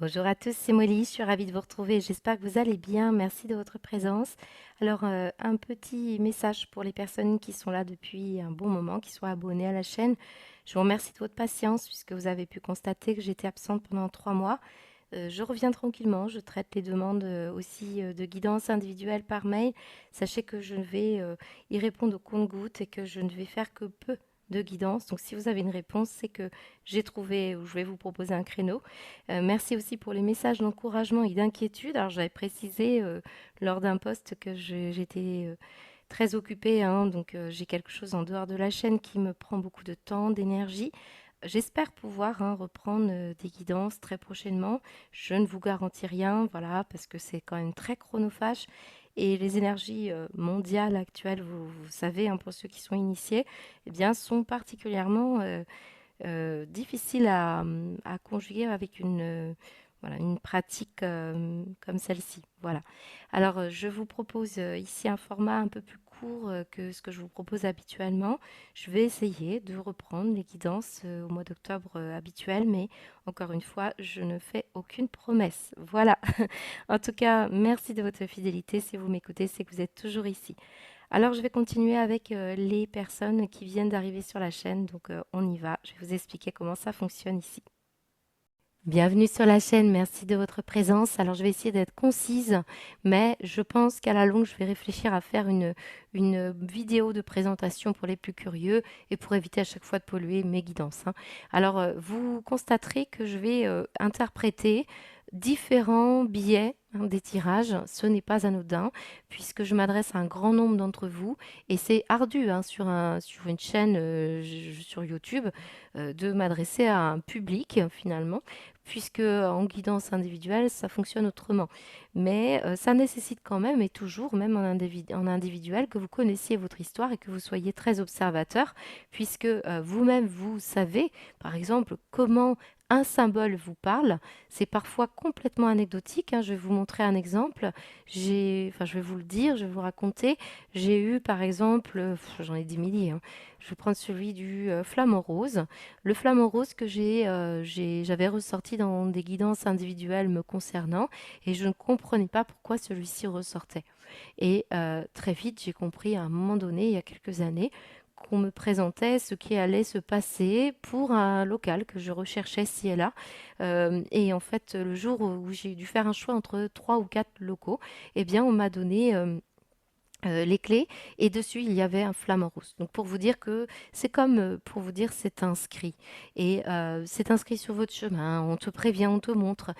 Bonjour à tous, c'est Molly, je suis ravie de vous retrouver. J'espère que vous allez bien. Merci de votre présence. Alors, un petit message pour les personnes qui sont là depuis un bon moment, qui sont abonnées à la chaîne. Je vous remercie de votre patience puisque vous avez pu constater que j'étais absente pendant 3 mois. Je reviens tranquillement, je traite les demandes aussi de guidance individuelle par mail. Sachez que je vais y répondre au compte-gouttes et que je ne vais faire que peu de guidance. Donc si vous avez une réponse, c'est que j'ai trouvé ou je vais vous proposer un créneau. Merci aussi pour les messages d'encouragement et d'inquiétude. Alors j'avais précisé lors d'un post que j'étais très occupée, hein, donc j'ai quelque chose en dehors de la chaîne qui me prend beaucoup de temps, d'énergie. J'espère pouvoir reprendre des guidances très prochainement. Je ne vous garantis rien, voilà, parce que c'est quand même très chronophage. Et les énergies mondiales actuelles, vous savez, hein, pour ceux qui sont initiés, eh bien, sont particulièrement difficiles à conjuguer avec voilà, une pratique comme celle-ci. Voilà. Alors, je vous propose ici un format un peu plus court que ce que je vous propose habituellement. Je vais essayer de reprendre les guidances au mois d'octobre habituel, mais encore une fois, je ne fais aucune promesse. Voilà. En tout cas, merci de votre fidélité. Si vous m'écoutez, c'est que vous êtes toujours ici. Alors, je vais continuer avec les personnes qui viennent d'arriver sur la chaîne. Donc, on y va. Je vais vous expliquer comment ça fonctionne ici. Bienvenue sur la chaîne, merci de votre présence. Alors je vais essayer d'être concise, mais je pense qu'à la longue, je vais réfléchir à faire une vidéo de présentation pour les plus curieux et pour éviter à chaque fois de polluer mes guidances, hein. Alors vous constaterez que je vais interpréter différents billets, hein, des tirages. Ce n'est pas anodin puisque je m'adresse à un grand nombre d'entre vous et c'est ardu, hein, sur une chaîne sur YouTube de m'adresser à un public finalement puisque en guidance individuelle, ça fonctionne autrement. Mais ça nécessite quand même, et toujours, même en individuel, que vous connaissiez votre histoire et que vous soyez très observateur, puisque vous-même, vous savez, par exemple, comment un symbole vous parle. C'est parfois complètement anecdotique, hein. Je vais vous montrer un exemple. Enfin, je vais vous le dire, je vais vous raconter. J'ai eu, par exemple, j'en ai des milliers, hein. Je vais prendre celui du flamant rose. Le flamant rose que j'avais ressorti dans des guidances individuelles me concernant et je ne comprenais pas pourquoi celui-ci ressortait. Et très vite, j'ai compris à un moment donné, il y a quelques années, qu'on me présentait ce qui allait se passer pour un local que je recherchais ci et là. Et en fait, le jour où j'ai dû faire un choix entre 3 ou 4 locaux, eh bien, on m'a donné les clés et dessus il y avait un flamant rose. Donc pour vous dire que c'est comme pour vous dire c'est inscrit et c'est inscrit sur votre chemin. On te prévient, on te montre.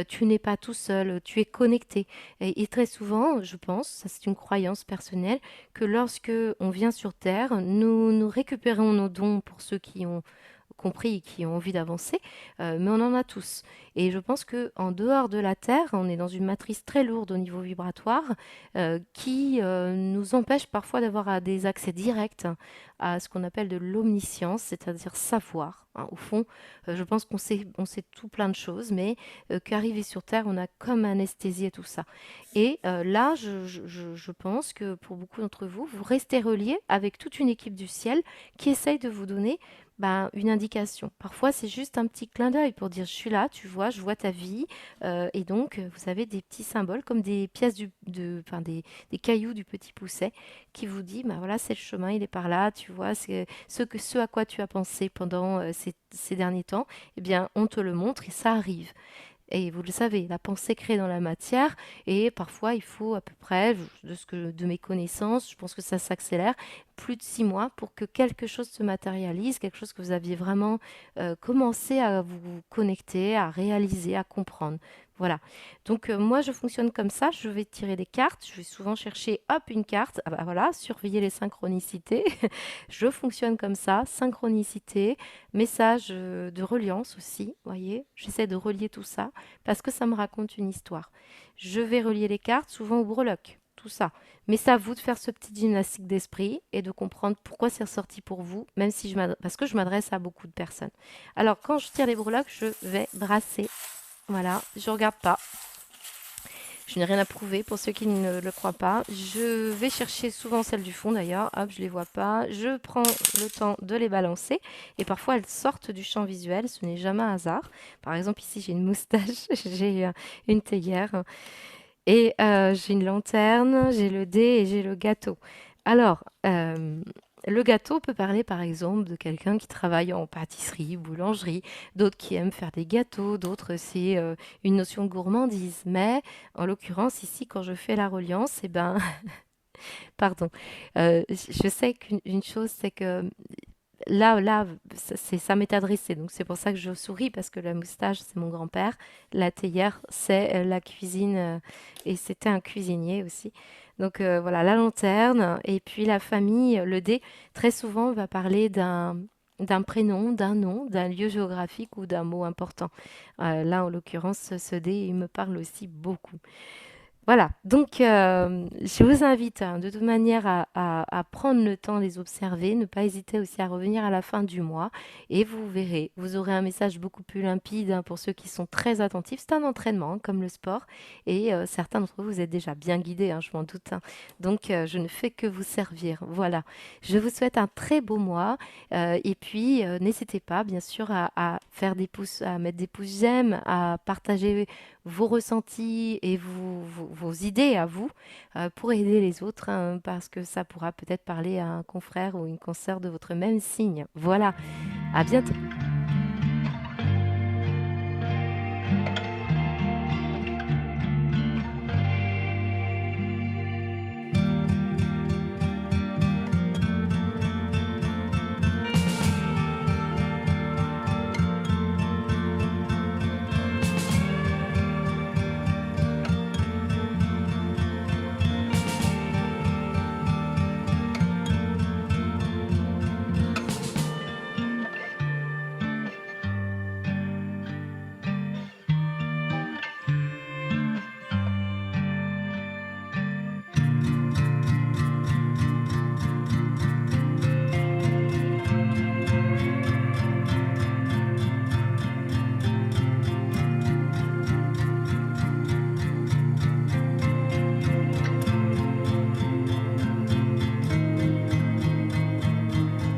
Tu n'es pas tout seul, tu es connecté. Et très souvent, je pense, ça c'est une croyance personnelle, que lorsque on vient sur Terre, nous récupérons nos dons pour ceux qui ont compris et qui ont envie d'avancer, mais on en a tous. Et je pense que en dehors de la Terre, on est dans une matrice très lourde au niveau vibratoire qui nous empêche parfois d'avoir des accès directs à ce qu'on appelle de l'omniscience, c'est-à-dire savoir, hein. Au fond, je pense on sait tout plein de choses, mais qu'arrivé sur Terre, on a comme anesthésié tout ça. Et là, je pense que pour beaucoup d'entre vous, vous restez reliés avec toute une équipe du ciel qui essaye de vous donner une indication. Parfois, c'est juste un petit clin d'œil pour dire je suis là, tu vois, je vois ta vie. Et donc, vous avez des petits symboles comme des pièces enfin, des cailloux du petit pousset qui vous dit, bah voilà, c'est le chemin, il est par là, tu vois, c'est ce à quoi tu as pensé pendant ces derniers temps, eh bien, on te le montre et ça arrive. Et vous le savez, la pensée crée dans la matière et parfois il faut à peu près, de mes connaissances, je pense que ça s'accélère, plus de 6 mois pour que quelque chose se matérialise, quelque chose que vous aviez vraiment commencé à vous connecter, à réaliser, à comprendre. Voilà. Donc moi je fonctionne comme ça, je vais tirer des cartes, je vais souvent chercher hop une carte, ah bah voilà, surveiller les synchronicités. Je fonctionne comme ça, synchronicité, message de reliance aussi, voyez, j'essaie de relier tout ça parce que ça me raconte une histoire. Je vais relier les cartes souvent au breloque, tout ça. Mais c'est à vous de faire ce petit gymnastique d'esprit et de comprendre pourquoi c'est ressorti pour vous, même si parce que je m'adresse à beaucoup de personnes. Alors, quand je tire les breloques, je vais brasser. Voilà, je regarde pas. Je n'ai rien à prouver pour ceux qui ne le croient pas. Je vais chercher souvent celles du fond d'ailleurs. Hop, je les vois pas. Je prends le temps de les balancer et parfois elles sortent du champ visuel. Ce n'est jamais un hasard. Par exemple, ici j'ai une moustache, j'ai une théière et j'ai une lanterne, j'ai le dé et j'ai le gâteau. Alors, le gâteau peut parler par exemple de quelqu'un qui travaille en pâtisserie, boulangerie, d'autres qui aiment faire des gâteaux, d'autres c'est une notion de gourmandise. Mais en l'occurrence ici, quand je fais la reliance, eh ben, pardon, je sais qu'une chose, c'est que là, ça m'est adressé, donc c'est pour ça que je souris, parce que la moustache, c'est mon grand-père, la théière, c'est la cuisine, et c'était un cuisinier aussi. Donc voilà, la lanterne, et puis la famille, le dé, très souvent va parler d'un prénom, d'un nom, d'un lieu géographique ou d'un mot important. Là, en l'occurrence, ce dé, il me parle aussi beaucoup. Voilà, donc je vous invite de toute manière à prendre le temps de les observer, ne pas hésiter aussi à revenir à la fin du mois et vous verrez, vous aurez un message beaucoup plus limpide pour ceux qui sont très attentifs. C'est un entraînement comme le sport et certains d'entre vous, vous êtes déjà bien guidés, je m'en doute. Donc je ne fais que vous servir. Voilà, je vous souhaite un très beau mois et puis n'hésitez pas bien sûr à faire des pouces, à mettre des pouces j'aime, à partager vos ressentis et vos idées à vous pour aider les autres, parce que ça pourra peut-être parler à un confrère ou une consoeur de votre même signe. Voilà, à bientôt.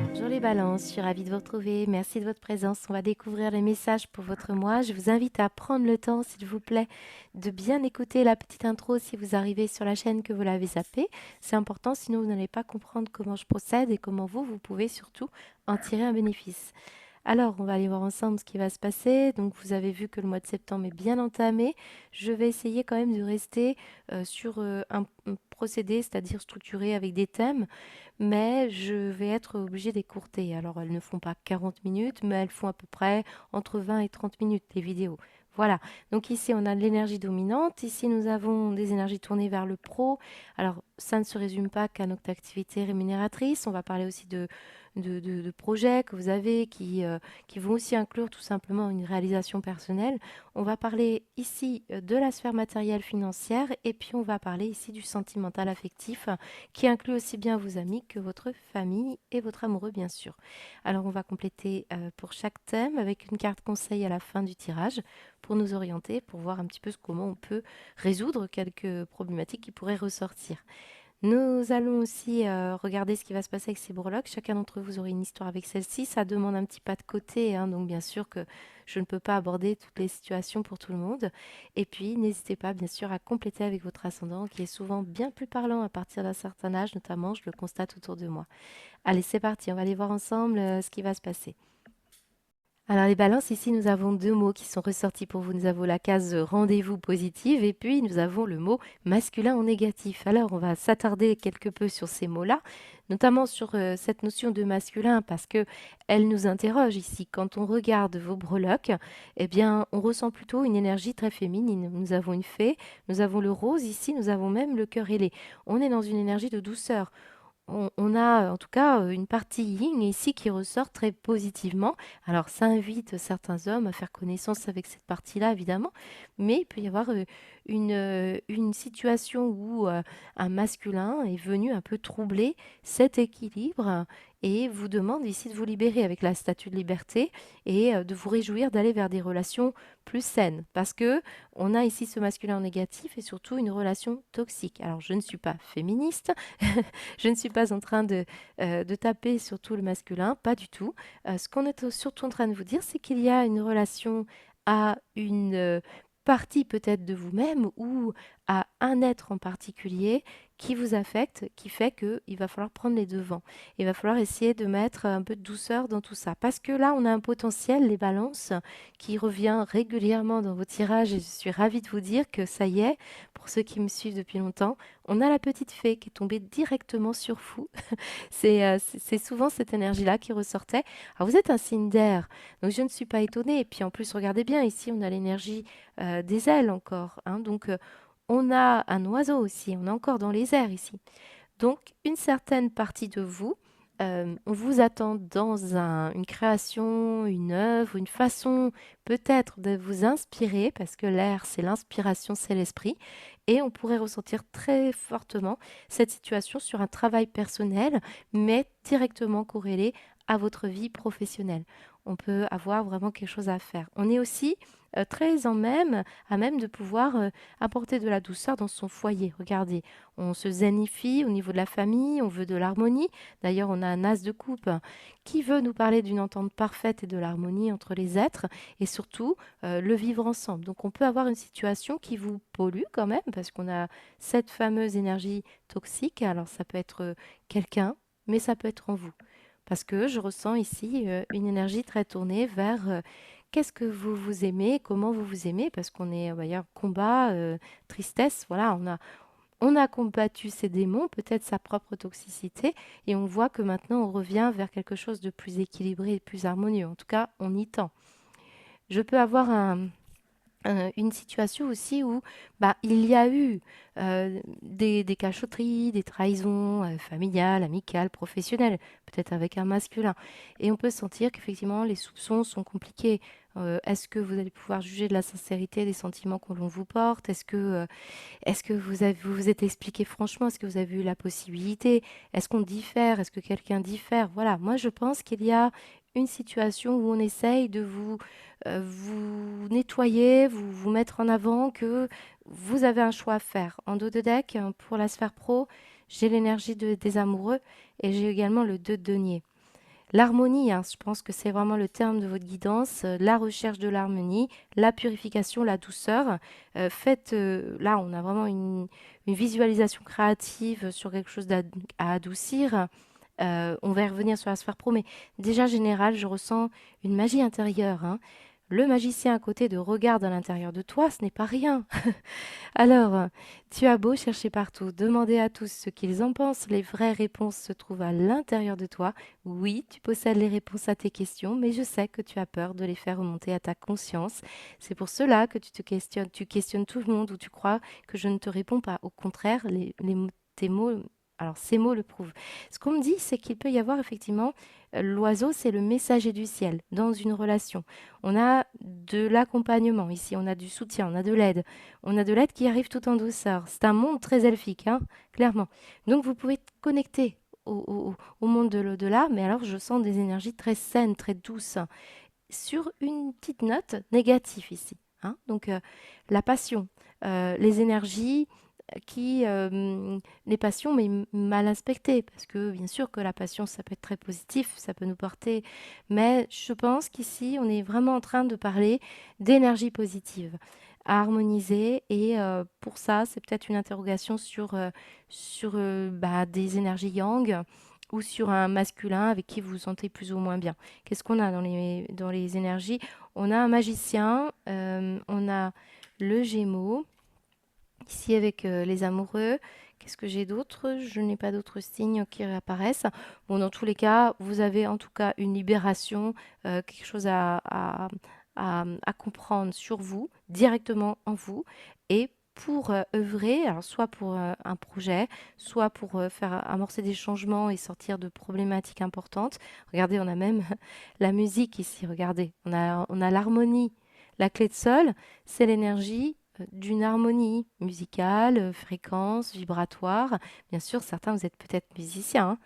Bonjour les balances, je suis ravie de vous retrouver. Merci de votre présence. On va découvrir les messages pour votre mois. Je vous invite à prendre le temps, s'il vous plaît, de bien écouter la petite intro si vous arrivez sur la chaîne que vous l'avez zappée. C'est important, sinon vous n'allez pas comprendre comment je procède et comment vous pouvez surtout en tirer un bénéfice. Alors, on va aller voir ensemble ce qui va se passer. Donc, vous avez vu que le mois de septembre est bien entamé. Je vais essayer quand même de rester sur un procédé, c'est-à-dire structuré avec des thèmes, mais je vais être obligée d'écourter. Alors, elles ne font pas 40 minutes, mais elles font à peu près entre 20 et 30 minutes, les vidéos. Voilà, donc ici on a de l'énergie dominante, ici nous avons des énergies tournées vers le pro. Alors ça ne se résume pas qu'à notre activité rémunératrice, on va parler aussi de projets que vous avez qui vont aussi inclure tout simplement une réalisation personnelle. On va parler ici de la sphère matérielle financière et puis on va parler ici du sentimental affectif qui inclut aussi bien vos amis que votre famille et votre amoureux bien sûr. Alors on va compléter pour chaque thème avec une carte conseil à la fin du tirage pour nous orienter, pour voir un petit peu comment on peut résoudre quelques problématiques qui pourraient ressortir. Nous allons aussi regarder ce qui va se passer avec ces breloques. Chacun d'entre vous aura une histoire avec celle-ci. Ça demande un petit pas de côté, donc bien sûr que je ne peux pas aborder toutes les situations pour tout le monde. Et puis, n'hésitez pas, bien sûr, à compléter avec votre ascendant, qui est souvent bien plus parlant à partir d'un certain âge, notamment, je le constate autour de moi. Allez, c'est parti, on va aller voir ensemble ce qui va se passer. Alors les balances, ici nous avons deux mots qui sont ressortis pour vous. Nous avons la case rendez-vous positive et puis nous avons le mot masculin en négatif. Alors on va s'attarder quelque peu sur ces mots-là, notamment sur cette notion de masculin parce que elle nous interroge ici. Quand on regarde vos breloques, eh bien on ressent plutôt une énergie très féminine. Nous avons une fée, nous avons le rose ici, nous avons même le cœur ailé. On est dans une énergie de douceur. On a en tout cas une partie yin ici qui ressort très positivement. Alors ça invite certains hommes à faire connaissance avec cette partie-là évidemment, mais il peut y avoir une situation où un masculin est venu un peu troubler cet équilibre et vous demande ici de vous libérer avec la statue de liberté et de vous réjouir d'aller vers des relations plus saines. Parce que on a ici ce masculin négatif et surtout une relation toxique. Alors, je ne suis pas féministe, je ne suis pas en train de taper sur tout le masculin, pas du tout. Ce qu'on est surtout en train de vous dire, c'est qu'il y a une relation à une partie peut-être de vous-même ou à un être en particulier qui vous affecte, qui fait qu'il va falloir prendre les devants. Il va falloir essayer de mettre un peu de douceur dans tout ça. Parce que là, on a un potentiel, les balances, qui revient régulièrement dans vos tirages et je suis ravie de vous dire que ça y est, pour ceux qui me suivent depuis longtemps, on a la petite fée qui est tombée directement sur vous. C'est souvent cette énergie-là qui ressortait. Alors vous êtes un signe d'air, donc je ne suis pas étonnée. Et puis en plus, regardez bien, ici on a l'énergie des ailes encore, hein. Donc on a un oiseau aussi, on est encore dans les airs ici. Donc une certaine partie de vous, on vous attend dans une création, une œuvre, une façon peut-être de vous inspirer, parce que l'air, c'est l'inspiration, c'est l'esprit, et on pourrait ressentir très fortement cette situation sur un travail personnel, mais directement corrélé à votre vie professionnelle. On peut avoir vraiment quelque chose à faire. On est aussi très à même de pouvoir apporter de la douceur dans son foyer. Regardez, on se zénifie au niveau de la famille, on veut de l'harmonie. D'ailleurs, on a un as de coupe qui veut nous parler d'une entente parfaite et de l'harmonie entre les êtres et surtout le vivre ensemble. Donc, on peut avoir une situation qui vous pollue quand même parce qu'on a cette fameuse énergie toxique. Alors, ça peut être quelqu'un, mais ça peut être en vous. Parce que je ressens ici une énergie très tournée vers qu'est-ce que vous vous aimez, comment vous vous aimez, parce qu'on est, il y a combat, tristesse, voilà, on a combattu ses démons, peut-être sa propre toxicité, et on voit que maintenant on revient vers quelque chose de plus équilibré et plus harmonieux. En tout cas, on y tend. Je peux avoir une situation aussi où bah, il y a eu des cachotteries, des trahisons familiales, amicales, professionnelles, peut-être avec un masculin. Et on peut sentir qu'effectivement les soupçons sont compliqués. Est-ce que vous allez pouvoir juger de la sincérité des sentiments que l'on vous porte? Est-ce que vous vous êtes expliqué franchement? Est-ce que vous avez eu la possibilité? Est-ce qu'on diffère? Est-ce que quelqu'un diffère? Voilà, moi je pense qu'il y a une situation où on essaye de vous nettoyer, vous mettre en avant, que vous avez un choix à faire. En dos de deck, pour la sphère pro, j'ai l'énergie des amoureux et j'ai également le 2 de denier. L'harmonie, hein, je pense que c'est vraiment le terme de votre guidance, la recherche de l'harmonie, la purification, la douceur. Là, on a vraiment une visualisation créative sur quelque chose à adoucir. On va y revenir sur la sphère pro, mais déjà général, je ressens une magie intérieure, hein. Le magicien à côté de regarde à l'intérieur de toi, ce n'est pas rien. Alors, tu as beau chercher partout, demander à tous ce qu'ils en pensent, les vraies réponses se trouvent à l'intérieur de toi. Oui, tu possèdes les réponses à tes questions, mais je sais que tu as peur de les faire remonter à ta conscience. C'est pour cela que tu questionnes tout le monde ou tu crois que je ne te réponds pas. Au contraire, tes mots, alors ces mots le prouvent. Ce qu'on me dit, c'est qu'il peut y avoir effectivement, l'oiseau, c'est le messager du ciel dans une relation. On a de l'accompagnement ici, on a du soutien, on a de l'aide. On a de l'aide qui arrive tout en douceur. C'est un monde très elfique, hein, clairement. Donc vous pouvez connecter au monde de l'au-delà, mais alors je sens des énergies très saines, très douces, sur une petite note négative ici, hein. Donc la passion, les énergies les passions, mais mal inspectées, parce que bien sûr que la passion, ça peut être très positif, ça peut nous porter, mais je pense qu'ici, on est vraiment en train de parler d'énergie positive à harmoniser, et pour ça, c'est peut-être une interrogation sur des énergies yang ou sur un masculin avec qui vous vous sentez plus ou moins bien. Qu'est-ce qu'on a dans les énergies? On a un magicien, on a le Gémeaux, ici avec les amoureux. Qu'est-ce que j'ai d'autre? Je n'ai pas d'autres signes qui réapparaissent. Bon, dans tous les cas, vous avez en tout cas une libération, quelque chose à comprendre sur vous, directement en vous, et pour œuvrer, alors soit pour un projet, soit pour faire amorcer des changements et sortir de problématiques importantes. Regardez, on a même la musique ici, regardez, on a l'harmonie. La clé de sol, c'est l'énergie d'une harmonie musicale, fréquence, vibratoire. Bien sûr, certains, vous êtes peut-être musiciens, hein.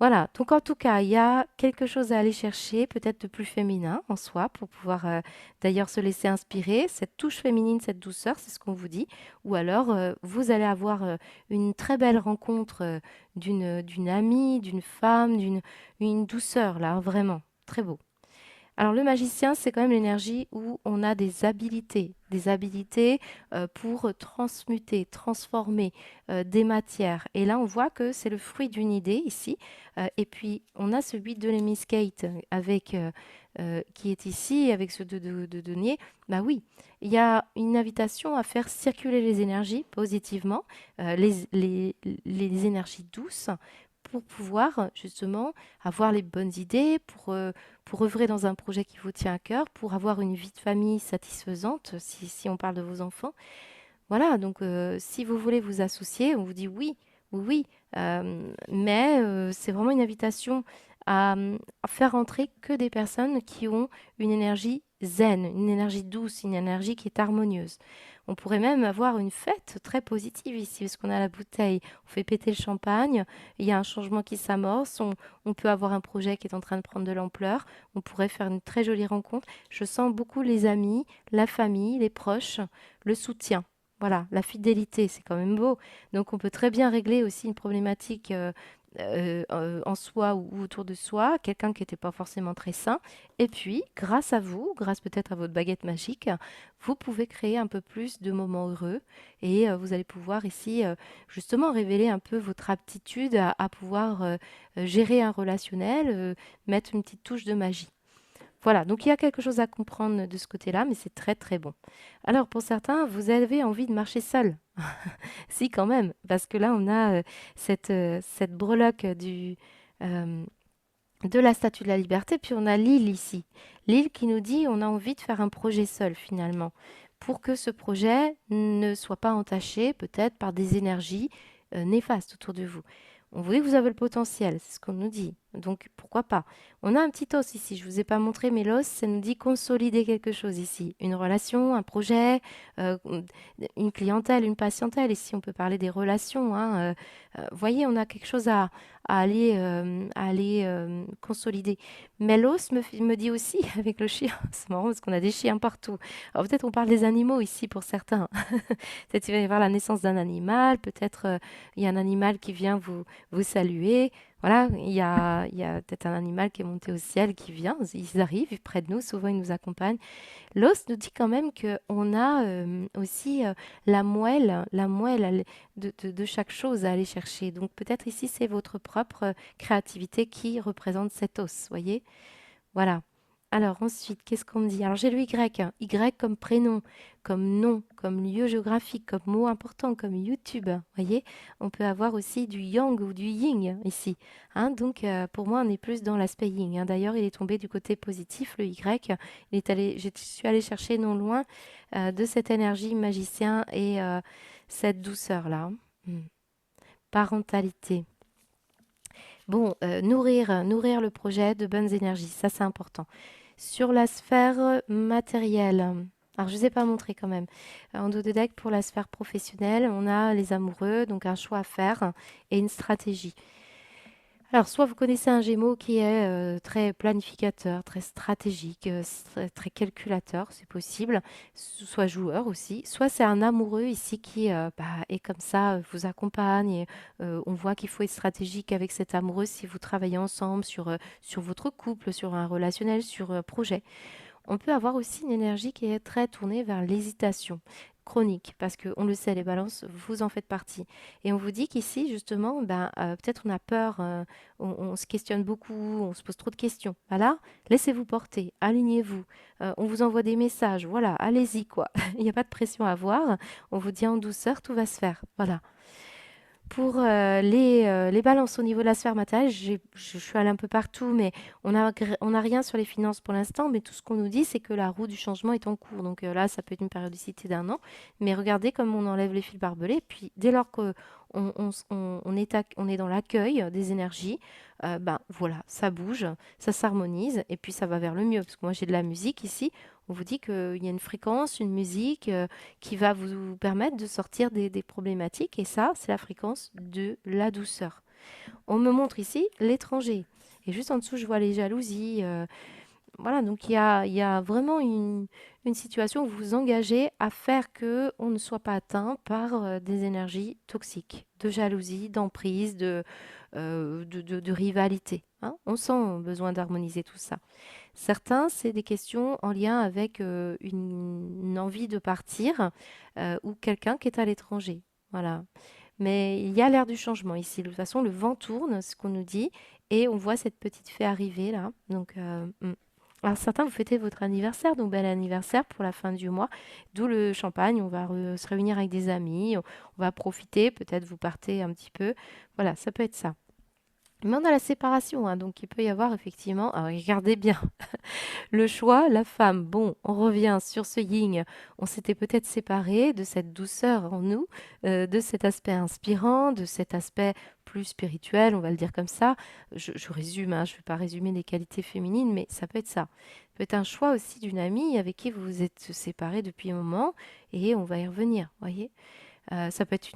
Voilà, donc en tout cas, il y a quelque chose à aller chercher, peut-être de plus féminin en soi, pour pouvoir d'ailleurs se laisser inspirer. Cette touche féminine, cette douceur, c'est ce qu'on vous dit. Ou alors, vous allez avoir une très belle rencontre d'une amie, d'une femme, une douceur là, vraiment, très beau. Alors le magicien, c'est quand même l'énergie où on a des habilités pour transmuter, transformer des matières. Et là, on voit que c'est le fruit d'une idée ici. Et puis, on a ce 8 de l'hémiscate avec, qui est ici, avec ce de denier. Bah oui, il y a une invitation à faire circuler les énergies positivement, les énergies douces, pour pouvoir justement avoir les bonnes idées, pour œuvrer dans un projet qui vous tient à cœur, pour avoir une vie de famille satisfaisante, si on parle de vos enfants. Voilà, donc si vous voulez vous associer, on vous dit oui, oui, oui, mais c'est vraiment une invitation à faire entrer que des personnes qui ont une énergie zen, une énergie douce, une énergie qui est harmonieuse. On pourrait même avoir une fête très positive ici, parce qu'on a la bouteille, on fait péter le champagne, il y a un changement qui s'amorce, on peut avoir un projet qui est en train de prendre de l'ampleur, on pourrait faire une très jolie rencontre. Je sens beaucoup les amis, la famille, les proches, le soutien. Voilà, la fidélité, c'est quand même beau. Donc on peut très bien régler aussi une problématique en soi ou autour de soi, quelqu'un qui n'était pas forcément très sain. Et puis, grâce à vous, grâce peut-être à votre baguette magique, vous pouvez créer un peu plus de moments heureux et vous allez pouvoir ici justement révéler un peu votre aptitude à pouvoir gérer un relationnel, mettre une petite touche de magie. Voilà, donc il y a quelque chose à comprendre de ce côté-là, mais c'est très très bon. Alors pour certains, vous avez envie de marcher seul. Si quand même, parce que là on a cette breloque euh, de la Statue de la Liberté, puis on a l'île ici. L'île qui nous dit on a envie de faire un projet seul finalement, pour que ce projet ne soit pas entaché peut-être par des énergies néfastes autour de vous. On voit que vous avez le potentiel, c'est ce qu'on nous dit. Donc pourquoi pas? On a un petit os ici, je ne vous ai pas montré, mais l'os, ça nous dit consolider quelque chose ici. Une relation, un projet, euh, une clientèle, une patientèle. Ici, on peut parler des relations, hein. Voyez, on a quelque chose à aller consolider. Mais l'os me dit aussi, avec le chien, c'est marrant parce qu'on a des chiens partout. Alors peut-être on parle des animaux ici pour certains. Peut-être il va y avoir la naissance d'un animal, peut-être il y a un animal qui vient vous saluer. Voilà, il y a peut-être un animal qui est monté au ciel, qui vient, ils arrivent près de nous, souvent ils nous accompagnent. L'os nous dit quand même qu'on a aussi la moelle de chaque chose à aller chercher. Donc peut-être ici c'est votre propre créativité qui représente cet os, voyez? Voilà. Alors ensuite, qu'est-ce qu'on me dit? Alors j'ai le Y, hein. Y comme prénom, comme nom, comme lieu géographique, comme mot important, comme YouTube. Voyez, on peut avoir aussi du yang ou du yin ici, hein. Donc pour moi, on est plus dans l'aspect yin, hein. D'ailleurs, il est tombé du côté positif, le Y. Je suis allée chercher non loin de cette énergie magicien et cette douceur-là. Hmm. Parentalité. Bon, nourrir le projet de bonnes énergies, ça c'est important. Sur la sphère matérielle, alors je ne vous ai pas montré quand même. En dos de deck, pour la sphère professionnelle, on a les amoureux, donc un choix à faire et une stratégie. Alors, soit vous connaissez un Gémeaux qui est très planificateur, très stratégique, très calculateur, c'est possible, soit joueur aussi, soit c'est un amoureux ici qui bah, est comme ça, vous accompagne. Et, on voit qu'il faut être stratégique avec cet amoureux si vous travaillez ensemble sur votre couple, sur un relationnel, sur un projet. On peut avoir aussi une énergie qui est très tournée vers l'hésitation chronique, parce que on le sait, les balances, vous en faites partie. Et on vous dit qu'ici, justement, ben, peut-être on a peur, on se questionne beaucoup, on se pose trop de questions. Voilà, laissez-vous porter, alignez-vous. On vous envoie des messages, voilà, allez-y, quoi. Il n'y a pas de pression à avoir. On vous dit en douceur, tout va se faire. Voilà. Pour les balances au niveau de la sphère matérielle, je suis allée un peu partout, mais on a rien sur les finances pour l'instant. Mais tout ce qu'on nous dit, c'est que la roue du changement est en cours. Donc là, ça peut être une périodicité d'un an. Mais regardez comme on enlève les fils barbelés. Puis dès lors qu'on on est dans l'accueil des énergies, ben voilà, ça bouge, ça s'harmonise et puis ça va vers le mieux. Parce que moi, j'ai de la musique ici. On vous dit qu'il y a une fréquence, une musique qui va vous permettre de sortir des problématiques. Et ça, c'est la fréquence de la douceur. On me montre ici l'étranger. Et juste en dessous, je vois les jalousies. Voilà, donc il y a vraiment une situation où vous vous engagez à faire que on ne soit pas atteint par des énergies toxiques, de jalousie, d'emprise, de rivalité, hein. On sent besoin d'harmoniser tout ça. Certains, c'est des questions en lien avec une envie de partir ou quelqu'un qui est à l'étranger. Voilà. Mais il y a l'air du changement ici. De toute façon, le vent tourne, ce qu'on nous dit, et on voit cette petite fée arriver là. Donc, alors certains, vous fêtez votre anniversaire, donc bel anniversaire pour la fin du mois, d'où le champagne. On va se réunir avec des amis, on va profiter, peut-être vous partez un petit peu. Voilà, ça peut être ça. Mais on a la séparation, hein, donc il peut y avoir effectivement, alors regardez bien, le choix, la femme. Bon, on revient sur ce yin. On s'était peut-être séparé de cette douceur en nous, de cet aspect inspirant, de cet aspect plus spirituel, on va le dire comme ça. Je résume, hein, je ne vais pas résumer les qualités féminines, mais ça peut être ça. Ça peut être un choix aussi d'une amie avec qui vous vous êtes séparés depuis un moment et on va y revenir, voyez. Ça peut être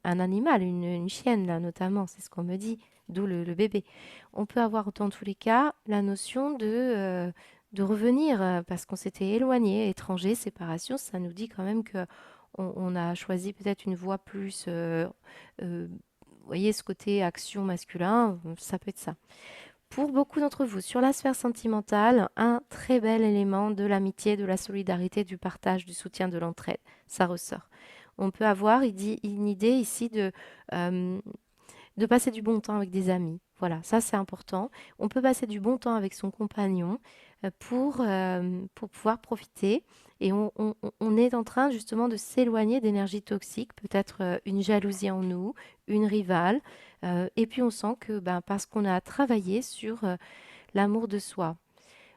un animal, une chienne, là, notamment, c'est ce qu'on me dit, d'où le bébé. On peut avoir, dans tous les cas, la notion de revenir, parce qu'on s'était éloigné, étranger, séparation, ça nous dit quand même que on a choisi peut-être une voie plus, vous voyez, ce côté action masculin, ça peut être ça. Pour beaucoup d'entre vous, sur la sphère sentimentale, un très bel élément de l'amitié, de la solidarité, du partage, du soutien, de l'entraide, ça ressort. On peut avoir il dit, une idée ici euh, de passer du bon temps avec des amis. Voilà, ça c'est important. On peut passer du bon temps avec son compagnon pour pouvoir profiter. Et on est en train justement de s'éloigner d'énergie toxique, peut-être une jalousie en nous, une rivale. Et puis on sent que ben, parce qu'on a travaillé sur l'amour de soi,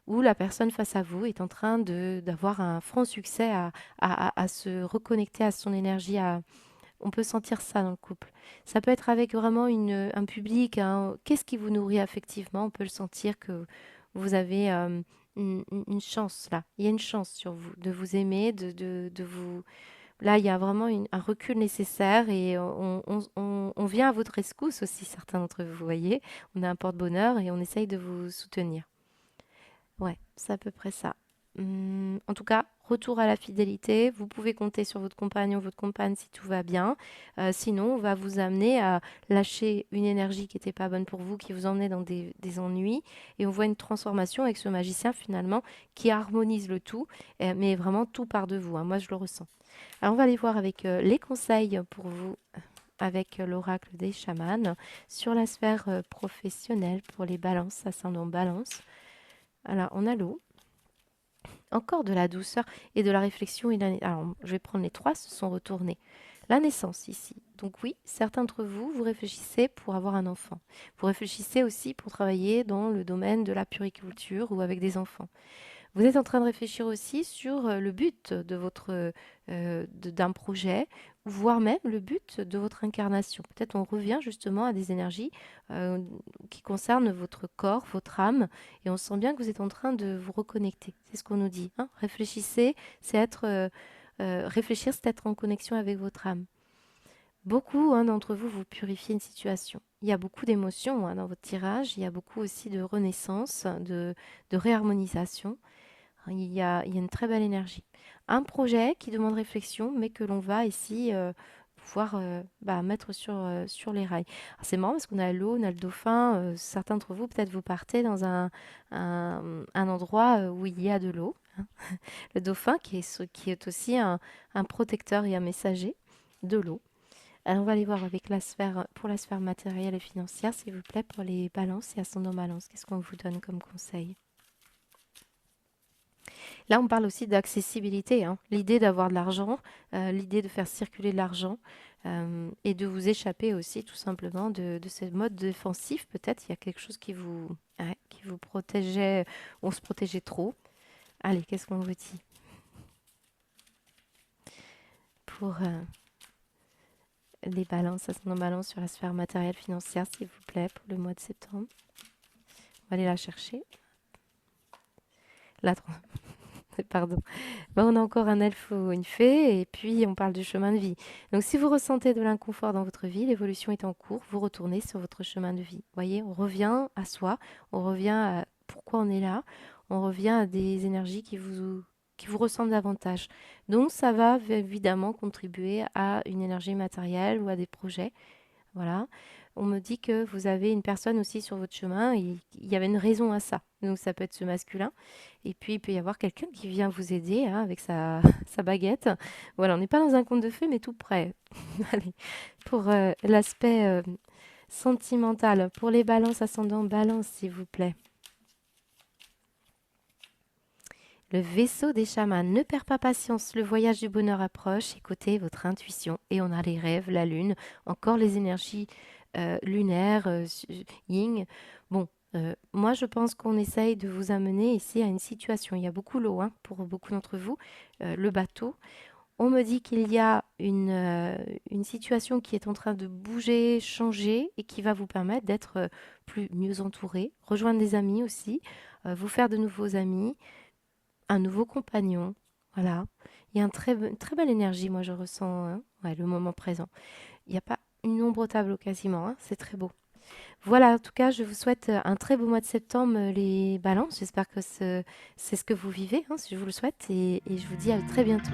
où la personne face à vous est en train d'avoir un franc succès à se reconnecter à son énergie, on peut sentir ça dans le couple. Ça peut être avec vraiment un public, hein. Qu'est-ce qui vous nourrit affectivement? On peut le sentir que vous avez une chance là. Il y a une chance sur vous de vous aimer, de vous. Là, il y a vraiment un recul nécessaire et on vient à votre rescousse aussi, certains d'entre vous, vous voyez. On a un porte-bonheur et on essaye de vous soutenir. Ouais, c'est à peu près ça. En tout cas, retour à la fidélité. Vous pouvez compter sur votre compagnon, votre compagne si tout va bien. Sinon, on va vous amener à lâcher une énergie qui n'était pas bonne pour vous, qui vous emmenait dans des ennuis. Et on voit une transformation avec ce magicien finalement qui harmonise le tout, mais vraiment tout part de vous, hein. Moi, je le ressens. Alors, on va aller voir avec les conseils pour vous. Avec l'oracle des chamans sur la sphère professionnelle pour les balances, ascendant balance. Alors, on a l'eau, encore de la douceur et de la réflexion. Alors, je vais prendre les trois, se sont retournés. La naissance ici. Donc oui, certains d'entre vous, vous réfléchissez pour avoir un enfant. Vous réfléchissez aussi pour travailler dans le domaine de la puriculture ou avec des enfants. Vous êtes en train de réfléchir aussi sur le but de d'un projet, voire même le but de votre incarnation. Peut-être on revient justement à des énergies euh, qui concernent votre corps, votre âme, et on sent bien que vous êtes en train de vous reconnecter. C'est ce qu'on nous dit, hein. Réfléchissez, réfléchir, c'est être en connexion avec votre âme. Beaucoup, hein, d'entre vous, vous purifiez une situation. Il y a beaucoup d'émotions, hein, dans votre tirage. Il y a beaucoup aussi de renaissance, de réharmonisation. Il y a une très belle énergie. Un projet qui demande réflexion, mais que l'on va ici pouvoir mettre sur les rails. Alors, c'est marrant parce qu'on a l'eau, on a le dauphin. Certains d'entre vous, peut-être vous partez dans un endroit où il y a de l'eau, hein. Le dauphin qui est aussi un protecteur et un messager de l'eau. Alors, on va aller voir avec pour la sphère matérielle et financière, s'il vous plaît, pour les balances et ascendant balance. Qu'est-ce qu'on vous donne comme conseil? Là, on parle aussi d'accessibilité, hein. L'idée d'avoir de l'argent, l'idée de faire circuler de l'argent et de vous échapper aussi tout simplement de ce mode défensif. Peut-être il y a quelque chose ouais, qui vous protégeait, on se protégeait trop. Allez, qu'est-ce qu'on vous dit pour les balances, ascendant balance sur la sphère matérielle financière, s'il vous plaît, pour le mois de septembre? On va aller la chercher. La Pardon. Ben, on a encore un elfe ou une fée, et puis on parle du chemin de vie. Donc, si vous ressentez de l'inconfort dans votre vie, l'évolution est en cours, vous retournez sur votre chemin de vie. Vous voyez, on revient à soi, on revient à pourquoi on est là, on revient à des énergies qui vous ressemblent davantage. Donc, ça va évidemment contribuer à une énergie matérielle ou à des projets. Voilà. On me dit que vous avez une personne aussi sur votre chemin et il y avait une raison à ça. Donc ça peut être ce masculin. Et puis il peut y avoir quelqu'un qui vient vous aider hein, avec sa baguette. Voilà, on n'est pas dans un conte de fées, mais tout près. Allez, pour l'aspect sentimental, pour les balances ascendant balance, s'il vous plaît. Le vaisseau des chamans ne perd pas patience, le voyage du bonheur approche, écoutez votre intuition et on a les rêves, la lune, encore les énergies lunaires, yin. Bon, moi je pense qu'on essaye de vous amener ici à une situation. Il y a beaucoup l'eau hein, pour beaucoup d'entre vous, le bateau. On me dit qu'il y a une situation qui est en train de bouger, changer et qui va vous permettre d'être mieux entouré, rejoindre des amis aussi, vous faire de nouveaux amis un nouveau compagnon. Voilà. Il y a une très belle énergie, moi je ressens hein, ouais, le moment présent. Il n'y a pas une ombre au tableau quasiment, hein, c'est très beau. Voilà, en tout cas, je vous souhaite un très beau mois de septembre, les balances. J'espère que c'est ce que vous vivez, hein, si je vous le souhaite, et je vous dis à très bientôt.